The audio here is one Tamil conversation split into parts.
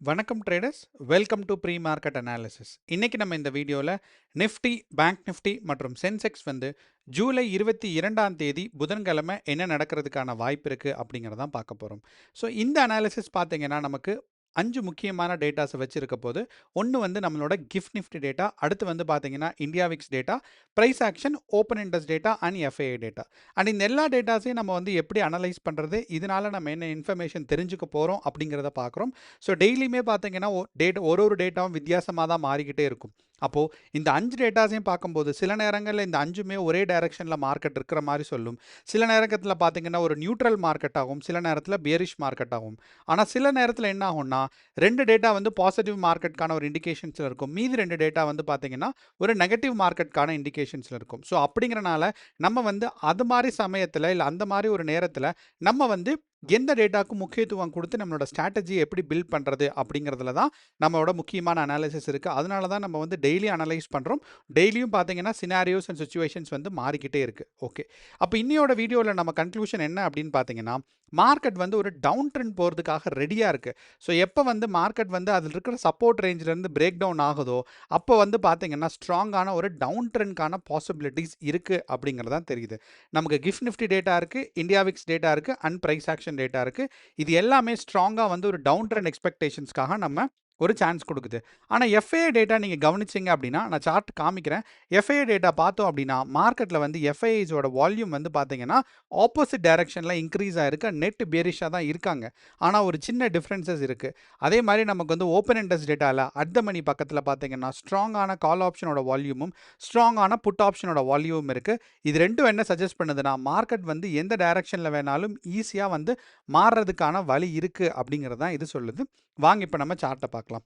வணக்கம் traders, welcome to pre market analysis. இன்னைக்கு நம்ம இந்த வீடியோவில் நிஃப்டி, பேங்க் நிஃப்டி மற்றும் சென்செக்ஸ் வந்து ஜூலை 22ஆம் தேதி புதன்கிழமை என்ன நடக்கிறதுக்கான வாய்ப்பு இருக்குது அப்படிங்கிறதான் பார்க்க போகிறோம். ஸோ இந்த அனாலிசிஸ் பார்த்தீங்கன்னா நமக்கு 5 முக்கியமான டேட்டாஸை வச்சிருக்க போது, ஒன்று வந்து நம்மளோட கிஃப்ட் நிஃப்டி டேட்டா, அடுத்து வந்து பார்த்தீங்கன்னா India VIX data, price action, open interest data and FII data. And இந்த எல்லா டேட்டாஸையும் நம்ம வந்து எப்படி அனலைஸ் பண்ணுறது, இதனால நம்ம என்ன இன்ஃபர்மேஷன் தெரிஞ்சுக்க போகிறோம் அப்படிங்கிறத பார்க்குறோம். ஸோ டெய்லியுமே பார்த்தீங்கன்னா ஒரு டேட்டாவும் வித்தியாசமாக தான் மாறிக்கிட்டே இருக்கும். அப்போது இந்த 5 டேட்டாஸையும் பார்க்கும்போது சில நேரங்களில் இந்த 5மே ஒரே டைரக்ஷனில் மார்க்கெட் இருக்கிற மாதிரி சொல்லும். சில நேரத்தில் பார்த்தீங்கன்னா ஒரு நியூட்ரல் மார்க்கெட் ஆகும், சில நேரத்தில் பியரிஷ் மார்க்கெட் ஆகும். ஆனால் சில நேரத்தில் என்ன ஆகும்னா 2 டேட்டா வந்து பாசிட்டிவ் மார்க்கெட்கான ஒரு இண்டிகேஷன்ஸில் இருக்கும், மீதி 2 டேட்டா வந்து பார்த்தீங்கன்னா ஒரு நெகட்டிவ் மார்க்கெட்கான இண்டிகேஷன்ஸில் இருக்கும். ஸோ அப்படிங்கிறனால நம்ம வந்து அது மாதிரி சமயத்தில் இல்லை அந்த மாதிரி ஒரு நேரத்தில் நம்ம வந்து எந்த டேட்டாவுக்கு முக்கியத்துவம் கொடுத்து நம்மளோட ஸ்ட்ராட்டஜியை எப்படி பில்ட் பண்ணுறது அப்படிங்கிறதுல தான் நம்மளோட முக்கியமான அனாலிசிஸ் இருக்குது. அதனால தான் நம்ம வந்து டெய்லி அனலைஸ் பண்ணுறோம். டெய்லியும் பார்த்தீங்கன்னா சினாரியோஸ் அண்ட் சுச்சுவேஷன்ஸ் வந்து மாறிக்கிட்டே இருக்குது. ஓகே, அப்போ இன்னையோட வீடியோவில் நம்ம கன்க்ளூஷன் என்ன அப்படின்னு பார்த்தீங்கன்னா, மார்க்கெட் வந்து ஒரு டவுன் ட்ரெண்ட் போகிறதுக்காக ரெடியாக இருக்குது. ஸோ எப்போ வந்து மார்க்கெட் வந்து அதில் இருக்கிற சப்போர்ட் ரேஞ்சிலேருந்து பிரேக் டவுன் ஆகுதோ அப்போ வந்து பார்த்தீங்கன்னா ஸ்ட்ராங்கான ஒரு டவுன் ட்ரெண்ட்கான பாசிபிலிட்டிஸ் இருக்குது அப்படிங்கிறதான் தெரியுது. நமக்கு கிஃப்ட் நிஃப்டி டேட்டா இருக்குது, இந்தியா விக்ஸ் டேட்டா இருக்குது அண்ட் ப்ரைஸ் ஆக்ஷன் டேட்டா இருக்குது. இது எல்லாமே ஸ்ட்ராங்காக வந்து ஒரு டவுன் ட்ரெண்ட் எக்ஸ்பெக்டேஷன்ஸ்க்காக நம்ம ஒரு சான்ஸ் கொடுக்குது. ஆனால் எஃப்ஐஐ டேட்டா நீங்கள் கவனிச்சிங்க அப்படின்னா, நான் சார்ட் காமிக்கிறேன். எஃப்ஐஐ டேட்டா பார்த்தோம் அப்படின்னா மார்க்கெட்டில் வந்து எஃப்ஐஐஸோட வால்யூம் வந்து பார்த்தீங்கன்னா ஆப்போசிட் டைரக்ஷனில் இன்க்ரீஸ் ஆகிருக்கு, நெட் பேரிஷாக தான் இருக்காங்க. ஆனால் ஒரு சின்ன டிஃப்ரென்சஸ் இருக்குது. அதே மாதிரி நமக்கு வந்து ஓப்பன் இன்ட்ரெஸ்ட் டேட்டாவில் அட் த மணி பக்கத்தில் பார்த்தீங்கன்னா ஸ்ட்ராங்கான கால் ஆப்ஷனோட வால்யூமும் ஸ்ட்ராங்கான புட் ஆப்ஷனோட வால்யூமும் இருக்குது. இது ரெண்டும் என்ன சஜஸ்ட் பண்ணுதுன்னா மார்க்கெட் வந்து எந்த டைரக்ஷனில் வேணாலும் ஈஸியாக வந்து மாறுறதுக்கான வழி இருக்குது அப்படிங்கிறது தான் இது சொல்லுது. வாங்க இப்போ நம்ம சார்ட்டை பார்க்கலாம்.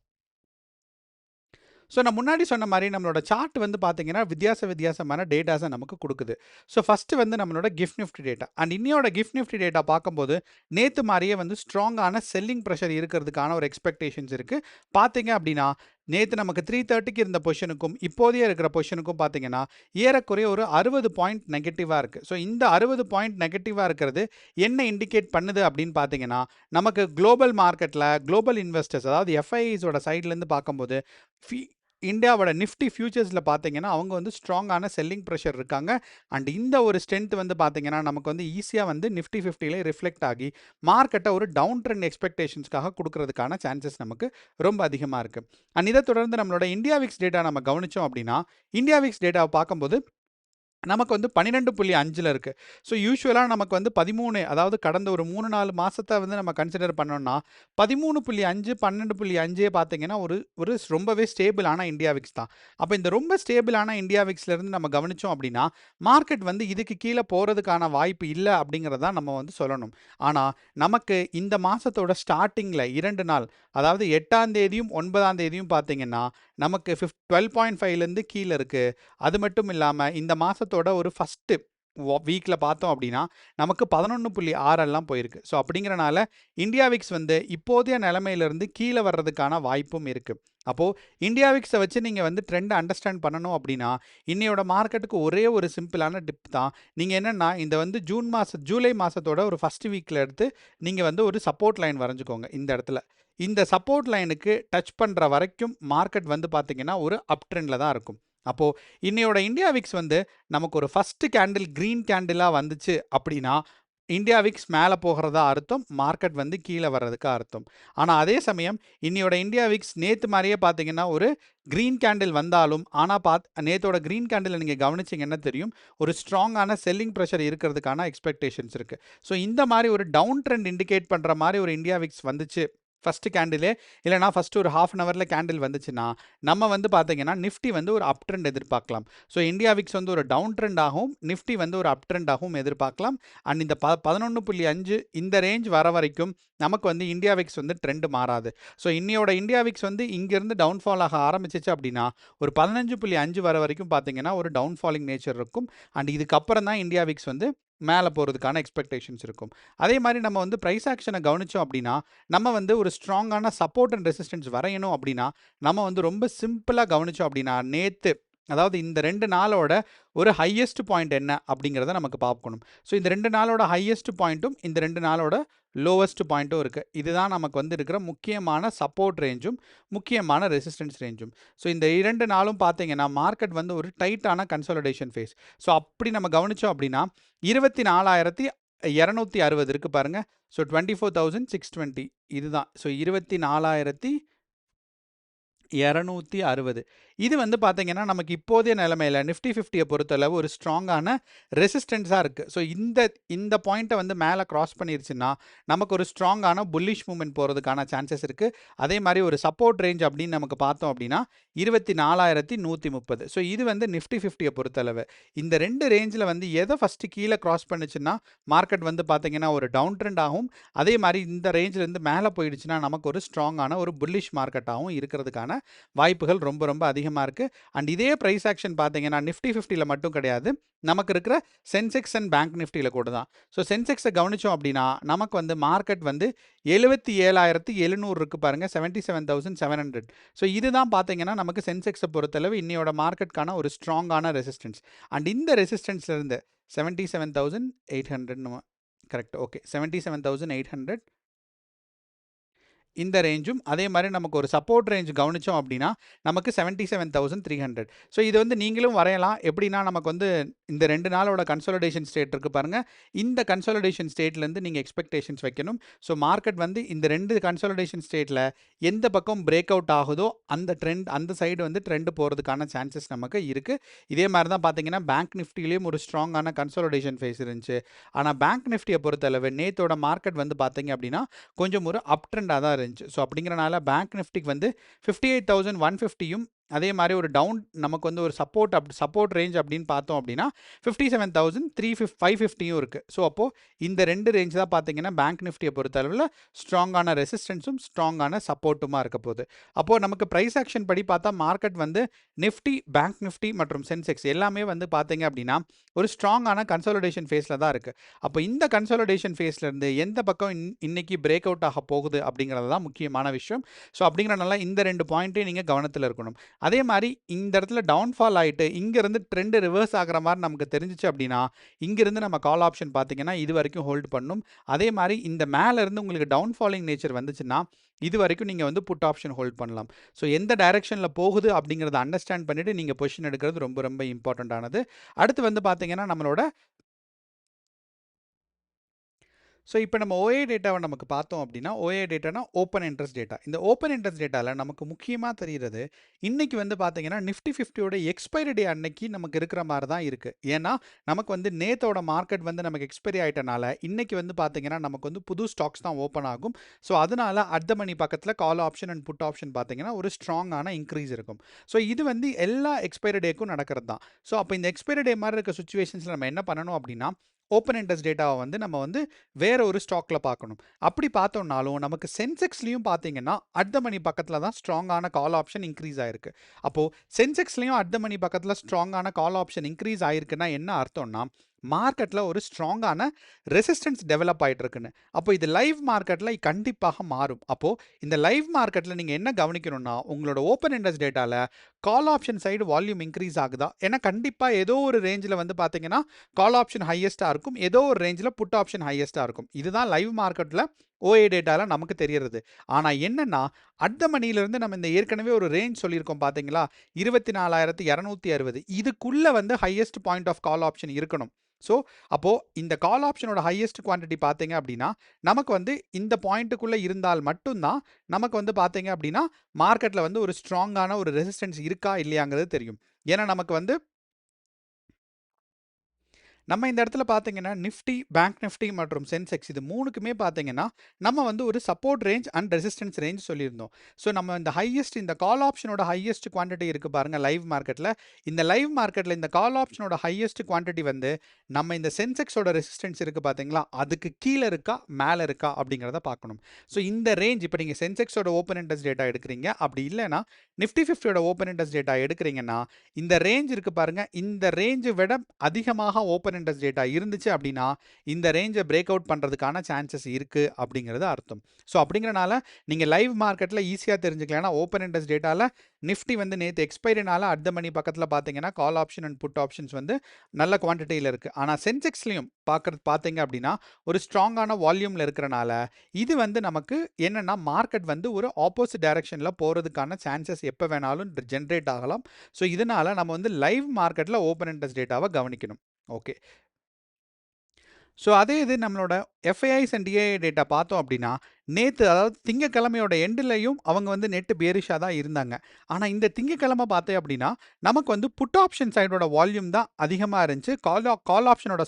ஸோ நான் முன்னாடி சொன்ன மாதிரி நம்மளோட சார்ட் வந்து பார்த்தீங்கன்னா வித்தியாசமான டேட்டாஸை நமக்கு கொடுக்குது. ஸோ ஃபஸ்ட்டு வந்து நம்மளோட கிஃப்ட் நிஃப்டி டேட்டா அண்ட் இன்னையோட கிஃப்ட் நிஃப்டி டேட்டா பார்க்கும்போது நேற்று மாதிரியே வந்து ஸ்ட்ராங்கான செல்லிங் ப்ரெஷர் இருக்கிறதுக்கான ஒரு எக்ஸ்பெக்டேஷன்ஸ் இருக்குது. பார்த்தீங்க அப்படின்னா நேற்று நமக்கு 330க்கு இருந்த பொசிஷனுக்கும் இப்போதைய இருக்கிற பொசிஷனுக்கும் பார்த்தீங்கன்னா ஏறக்குறைய ஒரு 60 பாயிண்ட் நெகட்டிவாக இருக்குது. ஸோ இந்த 60 பாயிண்ட் நெகட்டிவாக இருக்கிறது என்ன இண்டிகேட் பண்ணுது அப்படின்னு பார்த்தீங்கன்னா, நமக்கு குளோபல் மார்க்கெட்டில் குளோபல் இன்வெஸ்டர்ஸ் அதாவது எஃப்ஐஐஸோட சைட்லேருந்து பார்க்கும்போது இந்தியாவோட நிஃப்டி ஃபியூச்சர்ஸில் பார்த்தீங்கன்னா அவங்க வந்து ஸ்ட்ராங்கான செல்லிங் ப்ரெஷர் இருக்காங்க. அண்ட் இந்த ஒரு ஸ்ட்ரென்த் வந்து பார்த்தீங்கன்னா நமக்கு வந்து ஈஸியாக வந்து நிஃப்டி 50லே ரிஃப்ளெக்ட் ஆகி மார்க்கெட்டை ஒரு டவுன் ட்ரெண்ட் எக்ஸ்பெக்டேஷன்ஸ்க்காக கொடுக்கறதுக்கான சான்சஸ் நமக்கு ரொம்ப அதிகமாக இருக்குது. அண்ட் இதை தொடர்ந்து நம்மளோட இந்தியா விக்ஸ் டேட்டா நம்ம கவனித்தோம் அப்படின்னா, இந்தியா விக்ஸ் டேட்டாவை பார்க்கும்போது நமக்கு வந்து 12.5ல் இருக்குது. ஸோ யூசுவலாக நமக்கு வந்து 13, அதாவது கடந்த ஒரு 3-4 மாதத்தை வந்து நம்ம கன்சிடர் பண்ணோம்னா 13.5 12.5 பார்த்தீங்கன்னா ஒரு ரொம்பவே ஸ்டேபிளான இந்தியா விக்ஸ் தான். அப்போ இந்த ரொம்ப ஸ்டேபிளான இந்தியா விக்ஸ்லேருந்து நம்ம கவனித்தோம் அப்படின்னா மார்க்கெட் வந்து இதுக்கு கீழே போகிறதுக்கான வாய்ப்பு இல்லை அப்படிங்கிறத நம்ம வந்து சொல்லணும். ஆனால் நமக்கு இந்த மாதத்தோட ஸ்டார்டிங்கில் 2 நாள், அதாவது 8ஆம் தேதியும் 9ஆம் தேதியும் பார்த்தீங்கன்னா நமக்கு 12.5லேருந்து கீழே இருக்குது. அது மட்டும் இல்லாமல் இந்த மாதத்தோட ஒரு ஃபஸ்ட்டு வீக்கில் பார்த்தோம் அப்படின்னா நமக்கு 11.6 எல்லாம் போயிருக்கு. ஸோ அப்படிங்கிறனால இந்தியா விக்ஸ் வந்து இப்போதைய நிலைமையிலிருந்து கீழே வர்றதுக்கான வாய்ப்பும் இருக்குது. அப்போது இந்தியா விக்ஸை வச்சு நீங்கள் வந்து ட்ரெண்டை அண்டர்ஸ்டாண்ட் பண்ணணும் அப்படின்னா இன்னையோட மார்க்கெட்டுக்கு ஒரே ஒரு சிம்பிளான டிப் தான். நீங்கள் என்னென்னா இந்த வந்து ஜூலை மாதத்தோட ஒரு ஃபஸ்ட் வீக்கில் எடுத்து நீங்கள் வந்து ஒரு சப்போர்ட் லைன் வரைஞ்சிக்கோங்க. இந்த இடத்துல இந்த சப்போர்ட் லைனுக்கு டச் பண்ணுற வரைக்கும் மார்க்கெட் வந்து பார்த்தீங்கன்னா ஒரு அப் ட்ரெண்டில் தான் இருக்கும். அப்போது இன்னையோட இந்தியா விக்ஸ் வந்து நமக்கு ஒரு ஃபஸ்ட்டு கேண்டில் க்ரீன் கேண்டிலாக வந்துச்சு அப்படின்னா இந்தியா விக்ஸ் மேலே போகிறதா அர்த்தம், மார்க்கெட் வந்து கீழே வர்றதுக்கு அர்த்தம். ஆனால் அதே சமயம் இன்னையோட இந்தியா விக்ஸ் நேற்று மாதிரியே பார்த்தீங்கன்னா ஒரு க்ரீன் கேண்டில் வந்தாலும் ஆனால் நேற்றோட க்ரீன் கேண்டில் நீங்கள் கவனிச்சிங்கன்னா தெரியும் ஒரு ஸ்ட்ராங்கான செல்லிங் ப்ரெஷர் இருக்கிறதுக்கான எக்ஸ்பெக்டேஷன்ஸ் இருக்குது. ஸோ இந்த மாதிரி ஒரு டவுன் ட்ரெண்ட் இண்டிகேட் பண்ணுற மாதிரி ஒரு இந்தியா விக்ஸ் வந்துச்சு ஃபஸ்ட்டு கேண்டிலே, இல்லைனா ஃபஸ்ட்டு ஒரு ½ அன் ஹவரில் கேண்டில் வந்துச்சுன்னா நம்ம வந்து பார்த்தீங்கன்னா நிஃப்டி வந்து ஒரு அப் ட்ரெண்ட் எதிர்பார்க்கலாம். ஸோ இந்தியா விக்ஸ் வந்து ஒரு டவுன் ட்ரெண்ட் ஆகும், நிஃப்டி வந்து ஒரு அப் ட்ரெண்ட் ஆகும் எதிர்பார்க்கலாம். அண்ட் இந்த 11.5 இந்த ரேஞ்ச் வர வரைக்கும் நமக்கு வந்து இந்தியா விக்ஸ் வந்து ட்ரெண்ட் மாறாது. ஸோ இன்னையோட இந்தியா விக்ஸ் வந்து இங்கேருந்து டவுன்ஃபால் ஆக ஆரம்பிச்சிச்சு அப்படின்னா ஒரு 15.5 வர வரைக்கும் பார்த்தீங்கன்னா ஒரு டவுன்ஃபாலிங் நேச்சர் இருக்கும். அண்ட் இதுக்கப்புறம் தான் இந்தியா விக்ஸ் வந்து மேலே போகிறதுக்கான எக்ஸ்பெக்டேஷன்ஸ் இருக்கும். அதே மாதிரி நம்ம வந்து ப்ரைஸ் ஆக்ஷனை கவனித்தோம் அப்படின்னா நம்ம வந்து ஒரு ஸ்ட்ராங்கான சப்போர்ட் அண்ட் ரெசிஸ்டன்ஸ் வரையணும் அப்படின்னா நம்ம வந்து ரொம்ப சிம்பிளாக கவனித்தோம் அப்படின்னா நேற்று அதாவது இந்த 2 நாளோட ஒரு ஹையஸ்ட் பாயிண்ட் என்ன அப்படிங்கிறத நமக்கு பார்க்கணும். ஸோ இந்த 2 நாளோட ஹையஸ்ட் பாயிண்ட்டும், இந்த 2 நாளோட லோவஸ்ட் பாயிண்ட்டும் இருக்கு. இதுதான் நமக்கு வந்து இருக்கிற முக்கியமான சப்போர்ட் ரேஞ்சும், முக்கியமான ரெசிஸ்டன்ஸ் ரேஞ்சும். ஸோ இந்த 2 நாளும் பார்த்தீங்கன்னா, மார்க்கெட் வந்து ஒரு டைட்டான கன்சாலிடேஷன் ஃபேஸ். ஸோ அப்படி நம்ம கவனிச்சோம் அப்படின்னா, 24,260 இருக்கு பாருங்க. ஸோ 24,620 இதுதான். ஸோ 24,260 இது வந்து பார்த்தீங்கன்னா, நமக்கு இப்போதைய நிலைமையில நிஃப்டி 50ய பொறுத்தளவு ஒரு ஸ்ட்ராங்கான ரெசிஸ்டன்ஸா இருக்கு. ஸோ இந்த பாயிண்ட்ட வந்து மேல கிராஸ் பண்ணிருச்சுன்னா, நமக்கு ஒரு ஸ்ட்ராங்கான புல்லிஷ் மூவ்மெண்ட் போறதுக்கான சான்சஸ் இருக்கு. அதே மாரி ஒரு சப்போர்ட் ரேஞ்ச் அப்படின்னு நமக்கு பார்த்தோம் அப்படின்னா, 24,130. ஸோ இது வந்து நிஃப்டி 50ய பொறுத்தளவு. இந்த 2 ரேஞ்ச்ல வந்து எத ஃபர்ஸ்ட்டு கீழ கிராஸ் பண்ணுச்சுன்னா, மார்க்கெட் வந்து பார்த்தீங்கன்னா, ஒரு டவுன் ட்ரெண்ட் ஆகும். அதே மாரி இந்த ரேஞ்ச்லேருந்து மேல போயிடுச்சுன்னா, நமக்கு ஒரு ஸ்ட்ராங்கான ஒரு புல்லிஷ் மார்க்கெட்டாவும் இருக்கிறதுக்கான வாய்ப்புகள் ரொம்ப ரொம்ப அதிகமா இருக்கு. அண்ட் இதே பிரைஸ் ஆக்ஷன் பார்த்தீங்கன்னா, நிஃப்டி 50ல மட்டும் கிடையாது. நமக்கு இருக்கிற சென்செக்ஸ் அண்ட் பேங்க் நிஃப்டில கூட தான். ஸோ சென்செக்ஸை கவனிச்சோம் அப்படின்னா, நமக்கு வந்து மார்க்கெட் வந்து 77,700 இருக்கு பாருங்க. 77,700. ஸோ இதுதான் பார்த்தீங்கன்னா, நமக்கு சென்செக்ஸை பொறுத்தளவு இன்னையோட மார்க்கெட்கான ஒரு ஸ்ட்ராங்கான ரெசிஸ்டன்ஸ். அண்ட் இந்த ரெசிஸ்டன்ஸ்ல இருந்து 77,800 நம்ம கரெக்ட். ஓகே. 77,800 இந்த ரேஞ்சும், அதே மாரி நமக்கு ஒரு சப்போர்ட் ரேஞ்ச் கவனிச்சோம் அப்படின்னா, நமக்கு 77,300. ஸோ இது வந்து நீங்களும் வரையலாம். எப்படின்னா, நமக்கு வந்து இந்த 2 நாளோட கன்சாலிடேஷன் ஸ்டேட் இருக்கு பாருங்க. இந்த கன்சாலிடேஷன் ஸ்டேட்லேருந்து நீங்க எக்ஸ்பெக்டேஷன்ஸ் வைக்கணும். ஸோ மார்க்கெட் வந்து இந்த 2 கன்சாலிடேஷன் ஸ்டேட்ல எந்த பக்கம் பிரேக் அவுட் ஆகுதோ, அந்த சைடு வந்து ட்ரெண்ட் போறதுக்கான சான்சஸ் நமக்கு இருக்கு. இதே மாரி தான் பார்த்தீங்கன்னா, பேங்க் நிஃப்டிலயும் ஒரு ஸ்ட்ராங்கான கன்சாலிடேஷன் ஃபேஸ் இருந்துச்சு. ஆனா பேங்க் நிஃப்டிய பொறுத்தளவு நேத்தோட மார்க்கெட் வந்து பார்த்தீங்க அப்படின்னா, கொஞ்சம் ஒரு அப் ட்ரெண்டா தான் இருந்துச்சு. ஸோ அப்படிங்கிறனால பேங்க் நிஃப்டிக்கு வந்து 58,150யும் அதே மாரி ஒரு டவுன் நமக்கு வந்து ஒரு சப்போர்ட் ரேஞ்ச் அப்படின்னு பார்த்தோம் அப்படின்னா 57,550யும் இருக்கு. ஸோ அப்போ இந்த 2 ரேஞ்ச் தான் பார்த்தீங்கன்னா, பேங்க் நிஃப்டியை பொறுத்தளவில் ஸ்ட்ராங்கான ரெசிஸ்டன்ஸும், ஸ்ட்ராங்கான சப்போர்ட்டுமா இருக்க போகுது. அப்போ நமக்கு பிரைஸ் ஆக்ஷன் படி பார்த்தா மார்க்கெட் வந்து நிஃப்டி, பேங்க் நிஃப்டி மற்றும் சென்செக்ஸ் எல்லாமே வந்து பார்த்தீங்க அப்படின்னா, ஒரு ஸ்ட்ராங்கான கன்சாலிடேஷன் ஃபேஸ்ல தான் இருக்கு. அப்போ இந்த கன்சாலிடேஷன் ஃபேஸ்ல இருந்து எந்த பக்கம் இன்னைக்கு பிரேக் அவுட் ஆக போகுது அப்படிங்கிறது தான் முக்கியமான விஷயம். ஸோ அப்படிங்கிறனால இந்த 2 பாயிண்ட்டையும் நீங்க கவனத்தில் இருக்கணும். அதே மாரி இந்த இடத்துல டவுன்ஃபால் ஆயிட்டு, இங்கேருந்து ட்ரெண்ட் ரிவர்ஸ் ஆகுற மாரி நமக்கு தெரிஞ்சுச்சு அப்படின்னா, இங்கிருந்து நம்ம கால் ஆப்ஷன் பார்த்தீங்கன்னா, இதுவரைக்கும் ஹோல்ட் பண்ணணும். அதே மாரி இந்த மேல இருந்து உங்களுக்கு டவுன்ஃபாலிங் நேச்சர் வந்துச்சுன்னா, இதுவரைக்கும் நீங்க வந்து புட் ஆப்ஷன் ஹோல்ட் பண்ணலாம். ஸோ எந்த டைரக்ஷன்ல போகுது அப்படிங்கிறத அண்டர்ஸ்டாண்ட் பண்ணிட்டு நீங்க பொசிஷன் எடுக்கிறது ரொம்ப ரொம்ப இம்பார்ட்டன்ட் ஆனது. அடுத்து வந்து பார்த்தீங்கன்னா, நம்மளோட ஸோ இப்போ நம்ம ஓஏ டேட்டாவை நமக்கு பார்த்தோம் அப்படின்னா, ஓஏ டேட்டானா ஓப்பன் இன்ட்ரெஸ்ட் டேட்டா. இந்த ஓப்பன் இன்ட்ரெஸ்ட் டேட்டால நமக்கு முக்கியமா தெரியிறது, இன்னைக்கு வந்து பார்த்தீங்கன்னா, நிஃப்டி 50யோட எக்ஸ்பைரி டே அன்னைக்கு நமக்கு இருக்கிற மாரி தான் இருக்கு. ஏன்னா, நமக்கு வந்து நேத்தோட மார்க்கெட் வந்து நமக்கு எக்ஸ்பைரி ஆயிட்டனால, இன்னைக்கு வந்து பார்த்தீங்கன்னா, நமக்கு வந்து புது ஸ்டாக்ஸ் தான் ஓப்பன் ஆகும். ஸோ அதனால அட் த மணி பக்கத்துல call option and put option பார்த்தீங்கன்னா, ஒரு ஸ்ட்ராங்கான இன்க்ரீஸ் இருக்கும். ஸோ இது வந்து எல்லா எக்ஸ்பைரி டேக்கும் நடக்கிறது தான். ஸோ அப்போ இந்த எக்ஸ்பைரி டே மாரி இருக்க சிச்சுவேஷன்ஸ்ல நம்ம என்ன பண்ணணும் அப்படின்னா, ஓப்பன் இன்ட்ரெஸ்ட் டேட்டாவை வந்து நம்ம வந்து வேற ஒரு ஸ்டாக்ல பார்க்கணும். அப்படி பார்த்தோம்னாலும் நமக்கு சென்செக்ஸ்லயும் பார்த்தீங்கன்னா, அட் த மணி பக்கத்துல தான் ஸ்ட்ராங்கான கால் ஆப்ஷன் இன்க்ரீஸ் ஆயிருக்கு. அப்போ சென்செக்ஸ்லயும் அட் த மணி பக்கத்துல ஸ்ட்ராங்கான கால் ஆப்ஷன் இன்க்ரீஸ் ஆயிருக்குன்னா என்ன அர்த்தம்னா, மார்க்கெட்ல ஒரு ஸ்ட்ராங்கான ரெசிஸ்டன்ஸ் டெவலப் ஆயிட்டு இருக்குன்னு. அப்போ இது லைவ் மார்க்கெட்ல கண்டிப்பாக மாறும். அப்போ இந்த லைவ் மார்க்கெட்ல நீங்க என்ன கவனிக்கணும்னா, உங்களோட ஓப்பன் இன்ட்ரெஸ்ட் டேட்டால call option side volume increase ஆகுதா? ஏன்னா கண்டிப்பா ஏதோ ஒரு ரேஞ்சில வந்து பார்த்தீங்கன்னா, கால் ஆப்ஷன் ஹையஸ்ட்டா இருக்கும். ஏதோ ஒரு ரேஞ்சில புட் ஆப்ஷன் ஹையஸ்ட்டா இருக்கும். இதுதான் லைவ் மார்க்கெட்ல ஓஏ டேட்டால நமக்கு தெரியறது. ஆனா என்னன்னா, அட் த மணியிலிருந்து நம்ம இந்த ஏற்கனவே ஒரு ரேஞ்ச் சொல்லியிருக்கோம் பார்த்தீங்களா? 24,260 இதுக்குள்ள வந்து highest point of call option இருக்கணும். ஸோ அப்போ இந்த கால் ஆப்ஷனோட ஹையஸ்ட் குவான்டிட்டி பார்த்தீங்க அப்படின்னா, நமக்கு வந்து இந்த பாயிண்ட்டுக்குள்ள இருந்தால் மட்டும் தான் நமக்கு வந்து பார்த்தீங்க அப்படின்னா, மார்க்கெட்ல வந்து ஒரு ஸ்ட்ராங்கான ஒரு ரெசிஸ்டன்ஸ் இருக்கா இல்லையாங்கிறது தெரியும். ஏன்னா நமக்கு வந்து நம்ம இந்த இடத்துல பார்த்தீங்கன்னா, நிஃப்டி, பேங்க் நிஃப்டி மற்றும் சென்செக்ஸ் இது 3க்குமே பார்த்தீங்கன்னா, நம்ம வந்து ஒரு support range and resistance range சொல்லியிருந்தோம். ஸோ நம்ம இந்த கால் ஆப்ஷனோட ஹையஸ்ட் குவான்டிட்டி இருக்கு பாருங்க லைவ் மார்க்கெட்ல. இந்த லைவ் மார்க்கெட்ல இந்த கால் ஆப்ஷனோட ஹையஸ்ட் குவான்டிட்டி வந்து நம்ம இந்த சென்செக்ஸோட ரெசிஸ்டன்ஸ் இருக்கு பார்த்தீங்களா, அதுக்கு கீழ இருக்கா, மேல இருக்கா அப்படிங்கிறத பார்க்கணும். ஸோ இந்த ரேஞ்ச் இப்போ நீங்க சென்செக்ஸோட ஓப்பன் இன்ட்ரெஸ்ட் டேட்டா எடுக்கிறீங்க. அப்படி இல்லைன்னா நிஃப்டி 50யோட ஓப்பன் இன்ட்ரெஸ்ட் டேட்டா எடுக்கிறீங்கன்னா, இந்த ரேஞ்ச் இருக்கு பாருங்க, இந்த ரேஞ்சை விட அதிகமாக ஓப்பன் இன்ட்ரெஸ்ட் டேட்டா இருந்துச்சு அப்படின்னா இந்த ரேஞ்சை பிரேக் அவுட் பண்ணுறதுக்கான சான்சஸ் இருக்குது அப்படிங்கிறது அர்த்தம். ஸோ அப்படிங்கிறனால நீங்கள் லைவ் மார்க்கெட்டில் ஈஸியாக தெரிஞ்சுக்கலாம். ஏன்னா ஓப்பன் இன்ட்ரெஸ்ட் டேட்டாவில் நிஃப்டி வந்து நேற்று எக்ஸ்பைரினால அட் மணி பக்கத்தில் பார்த்தீங்கன்னா call option and put options வந்து நல்ல குவான்டிட்டியில் இருக்குது. ஆனால் சென்செக்ஸ்லையும் பார்த்தீங்க அப்படின்னா ஒரு ஸ்ட்ராங்கான வால்யூமில் இருக்கிறனால இது வந்து நமக்கு என்னென்னா மார்க்கெட் வந்து ஒரு ஆப்போசிட் டைரக்ஷனில் போகிறதுக்கான சான்சஸ் எப்போ வேணாலும் ஜென்ரேட் ஆகலாம். ஸோ இதனால் நம்ம வந்து லைவ் மார்க்கெட்டில் ஓப்பன் இன்ட்ரெஸ்ட் டேட்டாவை கவனிக்கணும். ஓகே. ஸோ அதே இது நம்மளோட எஃப்ஐஐஸ் அண்ட் டிஐஐ டேட்டா பார்த்தோம் அப்படின்னா நேற்று அதாவது திங்கக்கிழமையோட எண்டுலையும் அவங்க வந்து நெட்டு பேரிஷாக தான் இருந்தாங்க. ஆனால் இந்த திங்கக்கிழமை பார்த்தேன் அப்படின்னா நமக்கு வந்து புட் ஆப்ஷன் சைடோட வால்யூம் தான் அதிகமாக இருந்துச்சு. கால் ஆப்ஷனோட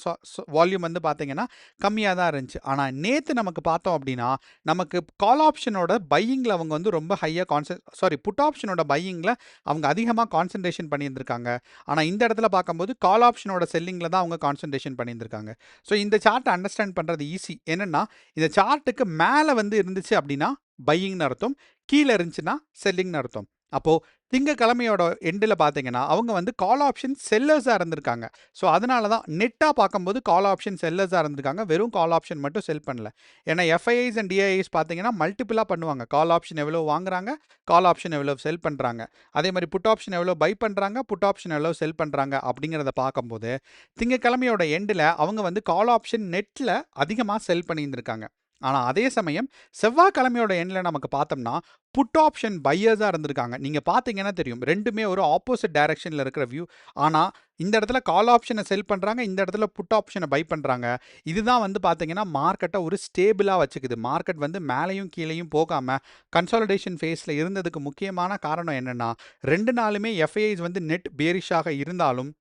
வால்யூம் வந்து பார்த்தீங்கன்னா கம்மியாக தான் இருந்துச்சு. ஆனால் நேற்று நமக்கு பார்த்தோம் அப்படின்னா நமக்கு கால் ஆப்ஷனோட பையிங்கில் அவங்க வந்து ரொம்ப ஹையாக புட் ஆப்ஷனோட பையிங்கில் அவங்க அதிகமாக கான்சன்ட்ரேஷன் பண்ணியிருந்திருக்காங்க. ஆனால் இந்த இடத்துல பார்க்கும்போது கால் ஆப்ஷனோட செல்லிங்கில் தான் அவங்க கான்சன்ட்ரேஷன் பண்ணியிருந்திருக்காங்க. ஸோ இந்த சார்ட்டை அண்டர்ஸ்டாண்ட் பண்ணுறது ஈஸி. என்னென்னா இந்த சார்ட்டுக்கு மேலே வந்து இருந்துச்சு அப்படின்னா பையிங்னு அர்த்தம், கீழே இருந்துச்சுன்னா செல்லிங்னு அர்த்தம். அப்போது திங்கக்கிழமையோட எண்டில் பார்த்தீங்கன்னா அவங்க வந்து கால் ஆப்ஷன் செல்லர்ஸாக இருந்திருக்காங்க. ஸோ அதனால தான் நெட்டாக பார்க்கும்போது கால் ஆப்ஷன் செல்லர்ஸாக இருந்திருக்காங்க. வெறும் கால் ஆப்ஷன் மட்டும் செல் பண்ணல. ஏன்னா எஃப்ஐஐஸ் அண்ட் டிஐஐஸ் பார்த்தீங்கன்னா மல்டிபிளாக பண்ணுவாங்க. கால் ஆப்ஷன் எவ்வளோ வாங்குறாங்க, கால் ஆப்ஷன் எவ்வளோ செல் பண்ணுறாங்க, அதே மாதிரி புட் ஆப்ஷன் எவ்வளோ பை பண்ணுறாங்க, புட் ஆப்ஷன் எவ்வளோ செல் பண்ணுறாங்க அப்படிங்கிறத பார்க்கும்போது திங்கக்கிழமையோட எண்டில் அவங்க வந்து கால் ஆப்ஷன் நெட்டில் அதிகமாக செல் பண்ணியிருந்திருக்காங்க. ஆனால் அதே சமயம் செவ்வாய்க்கிழமையோட எண்ணில் நமக்கு பார்த்தோம்னா புட் ஆப்ஷன் பையர்ஸாக இருந்திருக்காங்க. நீங்கள் பார்த்தீங்கன்னா தெரியும் ரெண்டுமே ஒரு ஆப்போசிட் டைரக்ஷனில் இருக்கிற வியூ. ஆனால் இந்த இடத்துல கால் ஆப்ஷனை செல் பண்ணுறாங்க, இந்த இடத்துல புட் ஆப்ஷனை பை பண்ணுறாங்க. இதுதான் வந்து பார்த்தீங்கன்னா மார்க்கெட்டை ஒரு ஸ்டேபிளாக வச்சுக்குது. மார்க்கெட் வந்து மேலேயும் கீழேயும் போகாமல் கன்சாலிடேஷன் ஃபேஸில் இருந்ததுக்கு முக்கியமான காரணம் என்னென்னா 2 நாளுமே எஃப்ஐஐஸ் வந்து நெட் பேரிஷாக இருந்தாலும்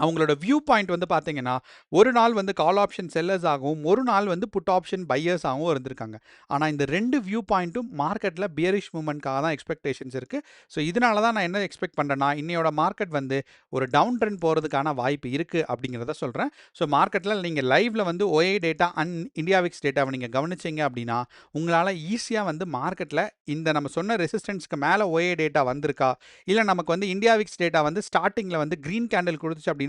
அவங்களோட வியூ பாயிண்ட் வந்து பார்த்தீங்கன்னா ஒரு நாள் வந்து கால் ஆப்ஷன் செல்லர்ஸ் ஆகவும் ஒரு நாள் வந்து புட் ஆப்ஷன் பையர்ஸ் ஆகவும் இருந்திருக்காங்க. ஆனால் இந்த 2 வியூ பாயிண்ட்டும் மார்க்கெட்டில் பியரிஷ் மூவ்மெண்ட்காக தான் எக்ஸ்பெக்டேஷன்ஸ் இருக்குது. ஸோ இதனால தான் நான் என்ன எக்ஸ்பெக்ட் பண்ணுறேன்னா இன்னையோட மார்க்கெட் வந்து ஒரு டவுன் ட்ரெண்ட் போகிறதுக்கான வாய்ப்பு இருக்குது அப்படிங்கிறத சொல்கிறேன். ஸோ மார்க்கெட்டில் நீங்கள் லைவ்ல வந்து OI data and India Vicks டேட்டாவை நீங்கள் கவனிச்சிங்க அப்படின்னா உங்களால் ஈஸியாக வந்து மார்க்கெட்டில் இந்த நம்ம சொன்ன ரெசிஸ்டன்ஸ்க்கு மேலே OI டேட்டா வந்திருக்கா, இல்லை நமக்கு வந்து இந்தியா விக்ஸ் டேட்டா வந்து ஸ்டார்டிங்கில் வந்து க்ரீன் கேண்டில் கொடுத்துச்சு அப்படின்னா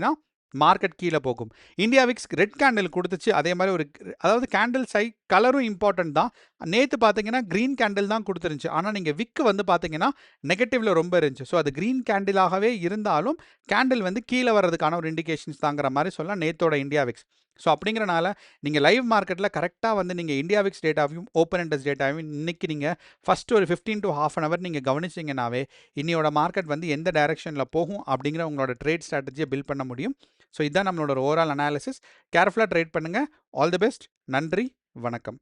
மார்க்கெட் கீழே போகும். இந்தியா விக்ஸ் ரெட் கேண்டில் கொடுத்துச்சு, அதே மாதிரி ஒரு அதாவது கேண்டில் கலரும் இம்பார்ட்டன்ட் தான். நேற்று பார்த்தீங்கன்னா க்ரீன் கேண்டில் தான் கொடுத்துருந்துச்சு. ஆனால் நீங்கள் விக்கு வந்து பார்த்தீங்கன்னா நெகட்டிவ்ல ரொம்ப இருந்துச்சு. ஸோ அது க்ரீன் கேண்டிலாகவே இருந்தாலும் கேண்டில் வந்து கீழே வர்றதுக்கான ஒரு இண்டிகேஷன்ஸ் தாங்கிற மாதிரி சொல்லலாம் நேத்தோட இந்தியா விக்ஸ். ஸோ அப்படிங்கிறனால நீங்கள் லைவ் மார்க்கெட்டில் கரெக்டாக வந்து நீங்கள் இந்தியா விக்ஸ் டேட்டாவையும் ஓப்பன் இன்ட்ரெஸ்ட் டேட்டாவையும் இன்றைக்கி நீங்கள் ஃபஸ்ட்டு ஒரு 15 to half an hour நீங்கள் கவனிச்சிங்கனாவே இன்னையோட மார்க்கெட் வந்து எந்த டைரக்ஷனில் போகும் அப்படிங்கிற உங்களோட ட்ரேட் ஸ்ட்ராட்டஜியை பில்ட் பண்ண முடியும். ஸோ இதுதான் நம்மளோட ஓவரால் அனாலிசிஸ். கேர்ஃபுல்லாக ட்ரேட் பண்ணுங்கள். All the best. நன்றி, வணக்கம்.